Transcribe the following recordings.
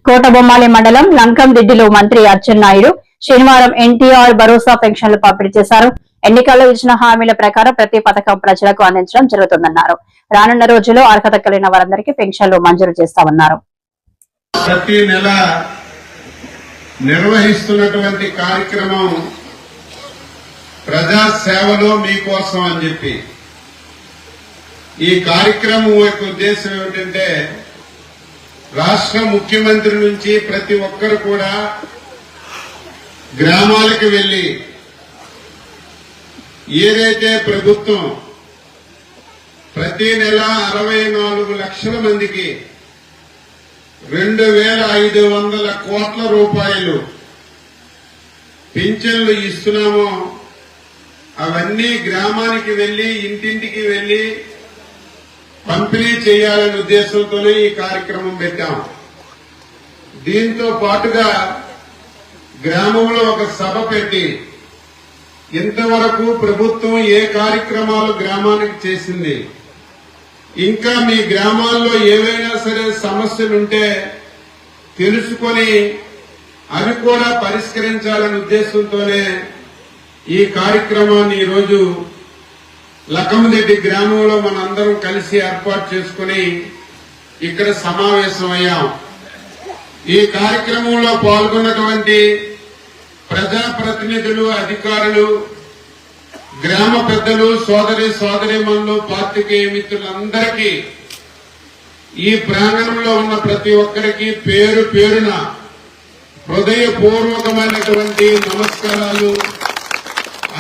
కోటబొమ్మాలి మండలం లంకందిడ్డిలో మంత్రి అచ్చెన్నాయుడు శనివారం ఎన్టీఆర్ భరోసా పెన్షన్లు పంపిణీ చేశారు. ఎన్నికల్లో ఇచ్చిన హామీల ప్రకారం ప్రతి పథకం ప్రజలకు అందించడం జరుగుతుందన్నారు. రానున్న రోజుల్లో అర్హత కలిగిన వారందరికీ పెన్షన్లు మంజూరు చేస్తామన్నారు. ప్రతి నెల నిర్వహిస్తున్నటువంటి కార్యక్రమం ప్రజా సేవలో మీకోసం అని చెప్పి ఈ కార్యక్రమం యొక్క ఉద్దేశం ఏమిటంటే రాష్ట్ర ముఖ్యమంత్రి నుంచి ప్రతి ఒక్కరు కూడా గ్రామాలకు వెళ్లి ఏదైతే ప్రభుత్వం ప్రతి నెల 64 లక్షల మందికి 2,500 కోట్ల రూపాయలు పింఛన్లు ఇస్తున్నామో అవన్నీ గ్రామానికి వెళ్లి ఇంటింటికి వెళ్లి పంపిణీ చేయాలనే ఉద్దేశంతోనే ఈ కార్యక్రమం పెట్టాం. దీంతో పాటుగా గ్రామంలో ఒక సభ పెట్టి ఇంతవరకు ప్రభుత్వం ఏ కార్యక్రమాలు గ్రామానికి చేసింది, ఇంకా మీ గ్రామాల్లో ఏవైనా సరే సమస్యలుంటే తెలుసుకొని అవి కూడా పరిష్కరించాలనే ఉద్దేశంతోనే ఈ కార్యక్రమాన్ని ఈరోజు లకందిడ్డి గ్రామంలో మనందరం కలిసి ఏర్పాటు చేసుకుని ఇక్కడ సమావేశమయ్యాం. ఈ కార్యక్రమంలో పాల్గొన్నటువంటి ప్రజాప్రతినిధులు, అధికారులు, గ్రామ పెద్దలు, సోదరీమణులు, పాత్రికేయ మిత్రులందరికీ ఈ ప్రాంగణంలో ఉన్న ప్రతి ఒక్కరికి పేరు పేరున హృదయపూర్వకమైనటువంటి నమస్కారాలు,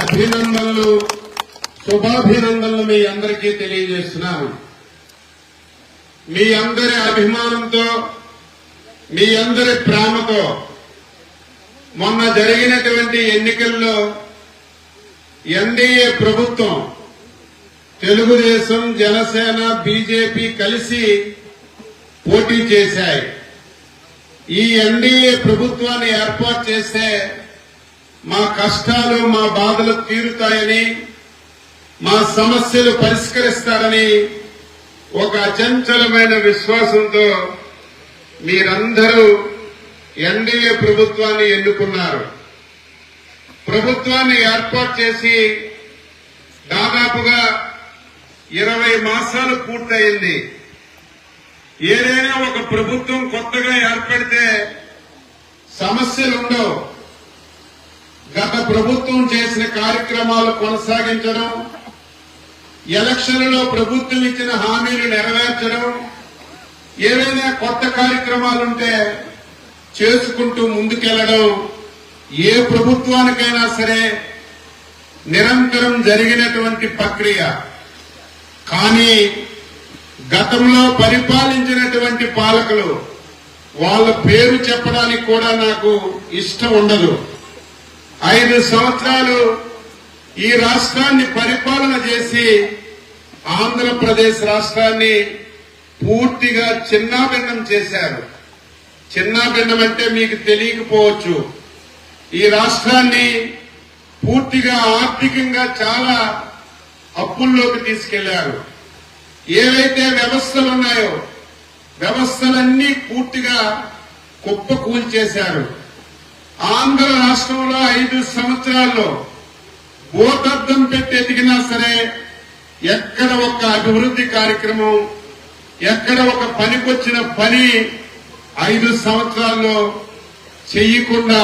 అభినందనలు, శుభాభినందనలు మీ అందరికీ తెలియజేస్తున్నాను. మీ అందరి అభిమానంతో, మీ అందరి ప్రేమతో మొన్న జరిగినటువంటి ఎన్నికల్లో ఎన్డీఏ ప్రభుత్వం తెలుగుదేశం, జనసేన, బీజేపీ కలిసి పోటీ చేశాయి. ఈ ఎన్డీఏ ప్రభుత్వాన్ని ఏర్పాటు చేస్తే మా కష్టాలు, మా బాధలు తీరుతాయని, మా సమస్యలు పరిష్కరిస్తారని ఒక అచంచలమైన విశ్వాసంతో మీరందరూ ఎన్డీఏ ప్రభుత్వాన్ని ఎన్నుకున్నారు. ప్రభుత్వాన్ని ఏర్పాటు చేసి దాదాపుగా 20 మాసాలు పూర్తయింది. ఏదైనా ఒక ప్రభుత్వం కొత్తగా ఏర్పడితే సమస్యలుండవు. గత ప్రభుత్వం చేసిన కార్యక్రమాలు కొనసాగించడం, ఎలక్షన్లలో ప్రభుత్వం ఇచ్చిన హామీలు నెరవేర్చడం, ఏవైనా కొత్త కార్యక్రమాలుంటే చేసుకుంటూ ముందుకెళ్లడం ఏ ప్రభుత్వానికైనా సరే నిరంతరం జరిగినటువంటి ప్రక్రియ. కానీ గతంలో పరిపాలించినటువంటి పాలకులు వాళ్ళ పేరు చెప్పడానికి కూడా నాకు ఇష్టం ఉండదు. 5 సంవత్సరాలు ఈ రాష్ట్రాన్ని పరిపాలన చేసి ఆంధ్రప్రదేశ్ రాష్ట్రాన్ని పూర్తిగా చిన్నాభిన్నం చేశారు. చిన్నాభిన్నం అంటే మీకు తెలియకపోవచ్చు. ఈ రాష్ట్రాన్ని పూర్తిగా ఆర్థికంగా చాలా అప్పుల్లోకి తీసుకెళ్లారు. ఏవైతే వ్యవస్థలు ఉన్నాయో వ్యవస్థలన్నీ పూర్తిగా కుప్పకూల్చేశారు. ఆంధ్ర రాష్ట్రంలో 5 సంవత్సరాల్లో భూతద్దం పెట్టి ఎదిగినా సరే ఎక్కడ ఒక అభివృద్ధి కార్యక్రమం, ఎక్కడ ఒక పనికొచ్చిన పని 5 సంవత్సరాల్లో చెయ్యకుండా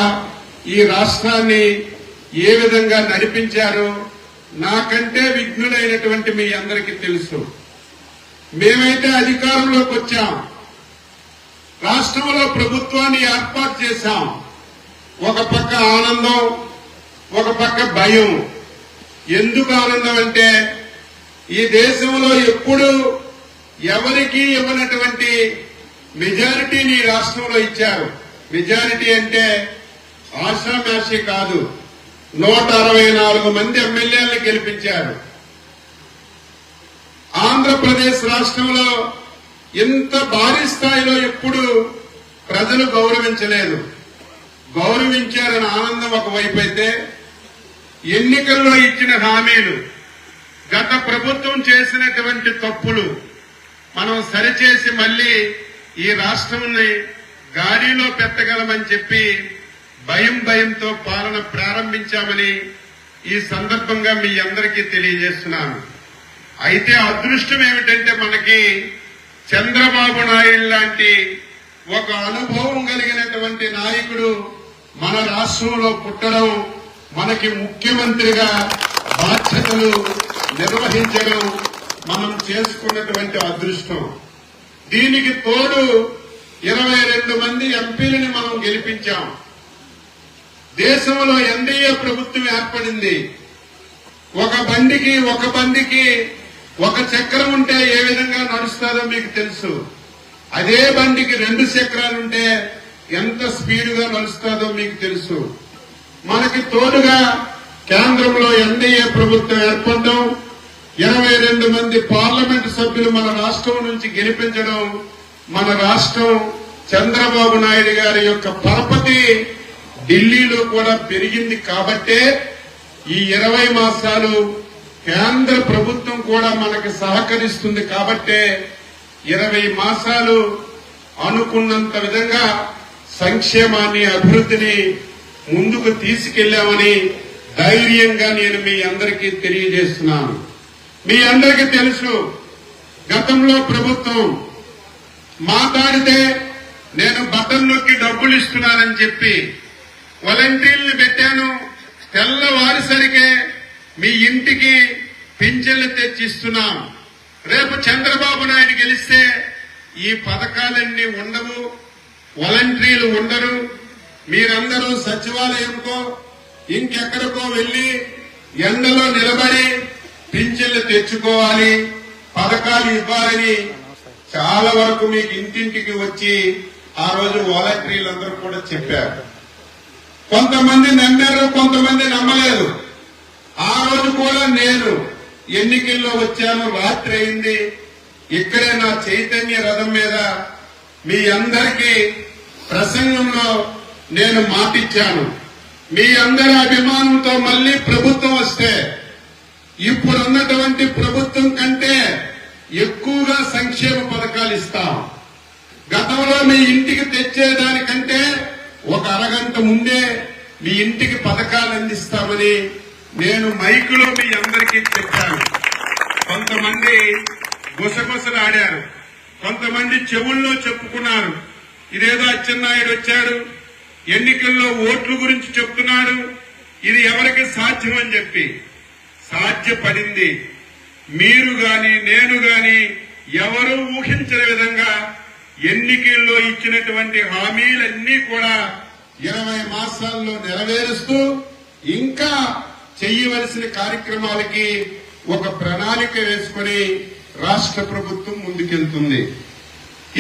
ఈ రాష్ట్రాన్ని ఏ విధంగా నడిపించారో నాకంటే విఘ్నులైనటువంటి మీ అందరికీ తెలుసు. మేమైతే అధికారంలోకి వచ్చాం, రాష్ట్రంలో ప్రభుత్వాన్ని ఏర్పాటు చేశాం. ఒక పక్క ఆనందం, ఒక పక్క భయం. ఎందుకు ఆనందం అంటే ఈ దేశంలో ఎప్పుడు ఎవరికీ ఇవ్వనటువంటి మెజారిటీని ఈ రాష్ట్రంలో ఇచ్చారు. మెజారిటీ అంటే ఆషామాషి కాదు, 164 మంది ఎమ్మెల్యేలను గెలిపించారు. ఆంధ్రప్రదేశ్ రాష్ట్రంలో ఇంత భారీ స్థాయిలో ఎప్పుడు ప్రజలు గౌరవించలేదు. గౌరవించారని ఆనందం ఒకవైపు అయితే, ఎన్నికల్లో ఇచ్చిన హామీలు, గత ప్రభుత్వం చేసినటువంటి తప్పులు మనం సరిచేసి మళ్లీ ఈ రాష్ట్రాన్ని గాడిలో పెట్టగలమని చెప్పి భయంతో పాలన ప్రారంభించామని ఈ సందర్భంగా మీ అందరికీ తెలియజేస్తున్నాను. అయితే అదృష్టం ఏమిటంటే మనకి చంద్రబాబు నాయుడు లాంటి ఒక అనుభవం కలిగినటువంటి నాయకుడు మన రాష్ట్రంలో పుట్టడం, మనకి ముఖ్యమంత్రిగా బాధ్యతలు నిర్వహించడం మనం చేసుకున్నటువంటి అదృష్టం. దీనికి తోడు 22 మంది ఎంపీలని మనం గెలిపించాం. దేశంలో ఎన్డీఏ ప్రభుత్వం ఏర్పడింది. ఒక బండికి ఒక చక్రం ఉంటే ఏ విధంగా నడుస్తుందో మీకు తెలుసు. అదే బండికి 2 చక్రాలుంటే ఎంత స్పీడ్గా నడుస్తుందో మీకు తెలుసు. మనకి తోడుగా కేంద్రంలో ఎన్డీఏ ప్రభుత్వం ఏర్పడడం, 22 మంది పార్లమెంటు సభ్యులు మన రాష్ట్రం నుంచి గెలిపించడం, మన రాష్ట్రం చంద్రబాబు నాయుడు గారి యొక్క పరపతి ఢిల్లీలో కూడా పెరిగింది. కాబట్టే ఈ 20 మాసాలు కేంద్ర ప్రభుత్వం కూడా మనకి సహకరిస్తుంది. కాబట్టే 20 మాసాలు అనుకున్నంత విధంగా సంక్షేమాన్ని, అభివృద్ధిని ముందుకు తీసుకెళ్లామని ధైర్యంగా నేను మీ అందరికీ తెలియజేస్తున్నాను. మీ అందరికీ తెలుసు, గతంలో ప్రభుత్వం మాట్లాడితే నేను బటన్ నొక్కి డబ్బులు ఇస్తున్నానని చెప్పి వాలంటీర్లు పెట్టాను. తెల్లవారిసరికే మీ ఇంటికి పింఛన్లు తెచ్చిస్తున్నాం. రేపు చంద్రబాబు నాయుడు గెలిస్తే ఈ పథకాలన్నీ ఉండవు, వాలంటీర్లు ఉండరు. మీరందరూ సచివాలయంకో ఇంకెక్కడికో వెళ్లి ఎండలో నిలబడి పింఛన్లు తెచ్చుకోవాలి, పథకాలు ఇవ్వాలని చాలా వరకు మీకు ఇంటింటికి వచ్చి ఆ రోజు వాలంటీర్లందరూ కూడా చెప్పారు. కొంతమంది నమ్మారు, కొంతమంది నమ్మలేదు. ఆ రోజు కూడా నేను ఎన్నికల్లో వచ్చాను, రాత్రి అయింది. ఇక్కడే నా చైతన్య రథం మీద మీ అందరికీ ప్రసంగంలో నేను మాటిచ్చాను. మీ అందరి అభిమానంతో మళ్లీ ప్రభుత్వం వస్తే ఇప్పుడున్నటువంటి ప్రభుత్వం కంటే ఎక్కువగా సంక్షేమ పథకాలు ఇస్తాం. గతంలో మీ ఇంటికి తెచ్చేదానికంటే ఒక అరగంట ముందే మీ ఇంటికి పథకాలు అందిస్తామని నేను మైకులో మీ అందరికీ చెప్పాను. కొంతమంది గుసగుసలాడారు, కొంతమంది చెవుల్లో చెప్పుకున్నారు. ఇదేదో అచ్చెన్నాయుడు వచ్చాడు, ఎన్నికల్లో ఓట్ల గురించి చెప్తున్నాడు, ఇది ఎవరికి సాధ్యమని చెప్పి. సాధ్యపడింది. మీరు గాని నేను గాని ఎవరూ ఊహించని విధంగా ఎన్నికల్లో ఇచ్చినటువంటి హామీలన్నీ కూడా 20 మాసాల్లో నెరవేరుస్తూ ఇంకా చేయవలసిన కార్యక్రమాలకి ఒక ప్రణాళిక వేసుకుని రాష్ట్ర ప్రభుత్వం ముందుకెళ్తుంది.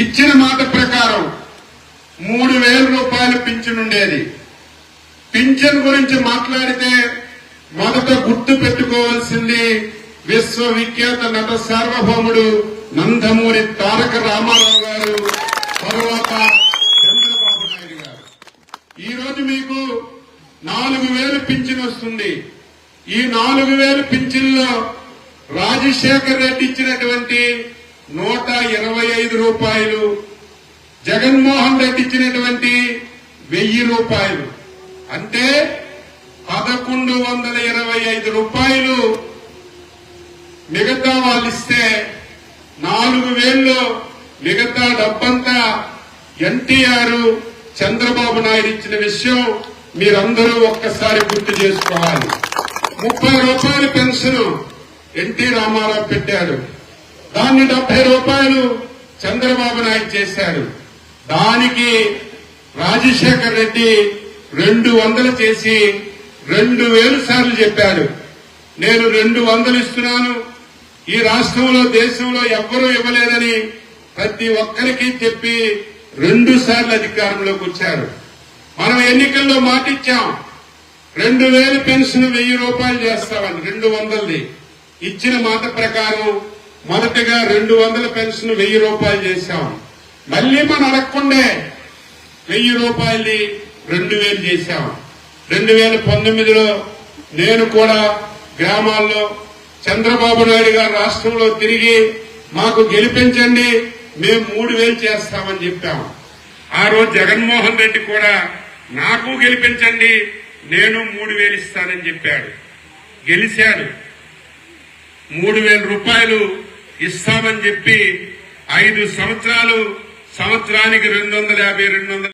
ఇచ్చిన మాట ప్రకారం 3,000 రూపాయలు పింఛన్ ఉండేది. పింఛన్ గురించి మాట్లాడితే మొదట గుర్తు పెట్టుకోవాల్సింది విశ్వవిఖ్యాత నట సార్వభౌముడు నందమూరి తారక రామారావు గారు, తరువాత చంద్రబాబు నాయుడు గారు. ఈ రోజు మీకు 4,000 పింఛన్ వస్తుంది. ఈ 4,000 పింఛన్లో రాజశేఖర్ రెడ్డి ఇచ్చినటువంటి 125 రూపాయలు, జగన్మోహన్ రెడ్డి ఇచ్చినటువంటి 1000 రూపాయలు, అంటే 1,125 రూపాయలు మిగతా వాళ్ళు ఇస్తే 4,000లో మిగతా డబ్బంతా ఎన్టీఆర్, చంద్రబాబు నాయుడు ఇచ్చిన విషయం మీరందరూ ఒక్కసారి గుర్తు చేసుకోవాలి. 30 రూపాయల పెన్షన్ ఎన్టీ రామారావు పెట్టాడు. దాన్ని 70 రూపాయలు చంద్రబాబు నాయుడు చేశాడు. దానికి రాజశేఖర్ రెడ్డి 200 చేసి 2,000 సార్లు చెప్పాడు, నేను 200 ఇస్తున్నాను, ఈ రాష్ట్రంలో దేశంలో ఎవ్వరూ ఇవ్వలేదని ప్రతి ఒక్కరికి చెప్పి 2 సార్లు అధికారంలోకి వచ్చారు. మనం ఎన్నికల్లో మాటిచ్చాం, 2,000 పెన్షన్ 1,000 రూపాయలు చేస్తామని. 200ది ఇచ్చిన మాట ప్రకారం మొదటగా 200 పెన్షన్ 1,000 రూపాయలు చేశాం. మళ్లీ మనం అడగకుండే 1,000 రూపాయలు 2,000 చేశాం. 2019లో నేను కూడా గ్రామాల్లో చంద్రబాబు నాయుడు గారు రాష్ట్రంలో తిరిగి మాకు గెలిపించండి, మేము 3,000 చేస్తామని చెప్పాం. ఆ రోజు జగన్మోహన్ రెడ్డి కూడా నాకు గెలిపించండి, నేను 3,000 ఇస్తానని చెప్పాడు. గెలిచాడు. 3,000 రూపాయలు ఇస్తామని చెప్పి 5 సంవత్సరాలు, సంవత్సరానికి 250, 200